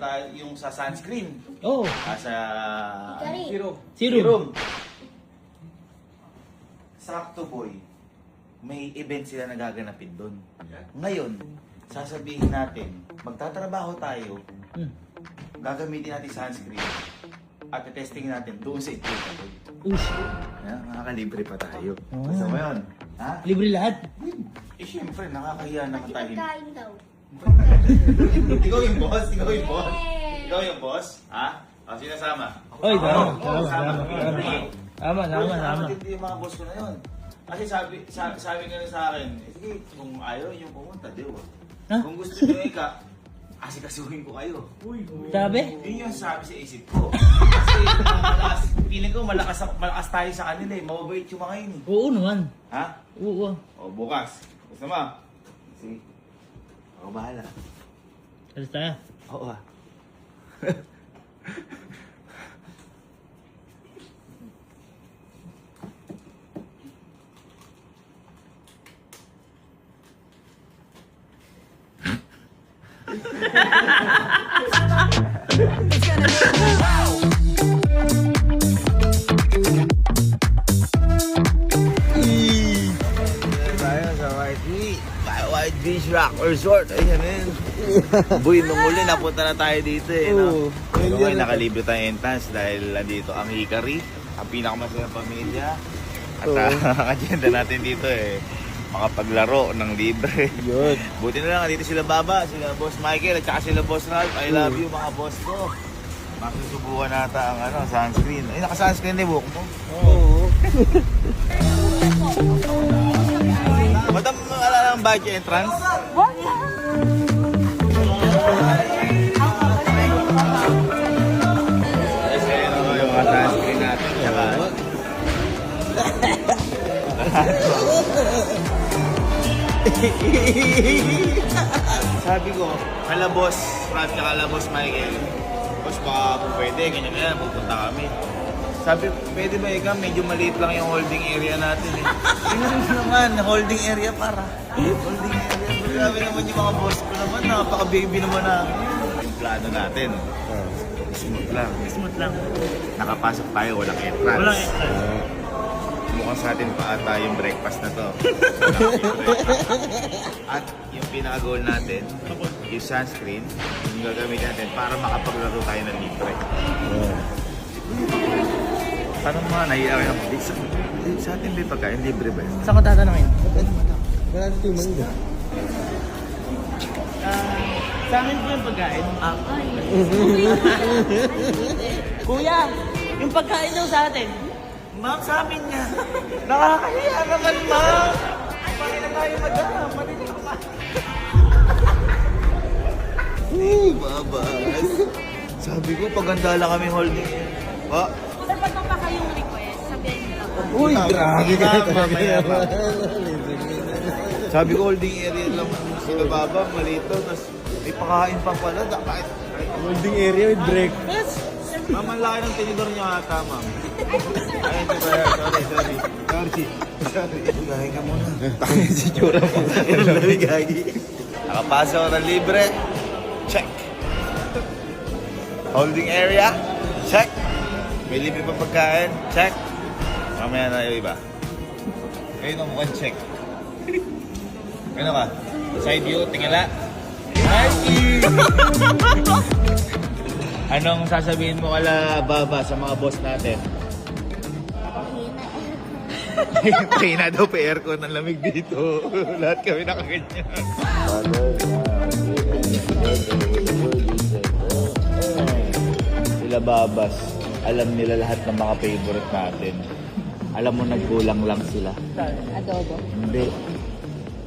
tayo yung sa sunscreen. Oo. Sa Serum. serum. Sakto boy, may event sila nagaganapin doon. Ngayon, sasabihin natin, magtatrabaho tayo, gagamitin natin sunscreen, at testing natin doon sa equipment. Ush. Makakalibre pa tayo. Oh. Gusto mo yun? Ha? Libre lahat. Siyempre, nakakahiya naman tayo. Pagkain daw. Ikaw yung boss? Ikaw yung boss? Ikaw yung boss? Ha? O, sinasama? Oy, tama. Tama. Tama. Hindi yung mga boss ko na yun. Kasi sabi nga sa akin, sige, kung ayaw yung pumunta, di ba? Ha? Kung gusto nyo asikasuhin ko kayo. Sabi? Yun yung sabi sa isip ko. Kasi malakas, feeling ko malakas tayo sa kanila eh. Mababait yung mga yun eh. Oo naman. Ha? Oo. O, bukas. Gusto mo? Sige. Ako bahala. Alis tayo. Oo ah. Tayo sa White Beach Rock Resort. Ayan yun. Boy, nung uli napunta na tayo dito eh. No? So, ngayon nakalibre tayong entrance dahil nandito ang Hikari, ang pinakamasayang pamilya. At ang agenda natin dito eh, makapaglaro ng libre. Yun. Buti na lang, nandito sila Baba, sila Boss Michael, at saka sila Boss Ralph. I love you mga boss ko. Masusubukan nata ang sunscreen. Ay, naka-sunscreen din buhok mo. Oo. Madam, alala ang budget entrance? Kasi yung mga sunscreen natin. Saka... Sabi ko, kala Boss Ralph, kala Boss Michael, Boss, baka kung pwede, ganyan, pupunta kami. Sabi, pwede ba ikaw? Medyo maliit lang yung holding area natin eh. Tingnan mo naman, holding area para. Holding area. Grabe naman yung mga boss ko naman, napaka-baby naman namin. Yung plano natin, smooth lang. Smooth lang. Nakapasok tayo, walang entrance. Walang entrance. Mukhang sa atin pa ata yung breakfast na to. At yung pinaka-goal natin, yung sunscreen, yung gagamitin natin para makapaglaro tayo ng libre. Parang mga nahiya kayo ng sa atin ba yung pagkain? Libre ba yun? Saan ko tatanungin? Wala natin yung mangga. Sa amin po yung pagkain. Kuya, yung pagkain daw sa atin. Ma'am, sa amin nga. Nakakahiya naman, ma'am. Pari na tayo madam. Pari na naman. Babas. Sabi ko, paganda lang kami holding. Pa? Sir, pag mapaka yung request, sabihin niyo lang. Uy, grabe ka Mamaya pa. Sabi ko, holding area lang sila Baba, malito. Tapos may pakain pa pala. Kahit holding area with breakfast. ma'am, ang laki ng tinidor niyo ata, ma'am. Ay, ito ba? Sorry. Gahin ka muna. Takin si Chura mo. Gagi. Nakapasok ako ng libre. Check. Holding area. Check. May libre pa pagkain. Check. Mamaya na yung iba. Ngayon ang mukhang check. Ano ka? Side view, tingala. Anong sasabihin mo kala Baba sa mga boss natin? Kaya na daw pa aircon ng lamig dito. Lahat kami nakaganyan. Sila Babas, alam nila lahat ng mga favorite natin. Alam mo, nagkulang lang sila. Adobo. Hindi.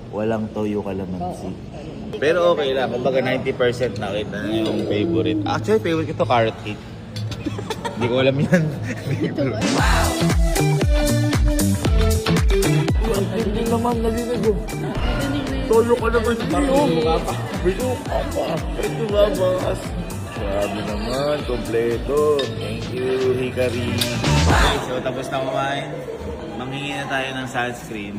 Walang toyo kalamansi. Pero okay lang. Kumbaga 90% nakita na yung favorite. Actually, favorite ko to carrot cake. Hindi ko alam yan. Hindi naman nalinig. Toyo kalamansi. Bilo ka pa. Ito Babas. Grabe naman. Kompleto. Thank you, Hikari. Okay, so tapos na kumain. Manghingi na tayo ng sunscreen.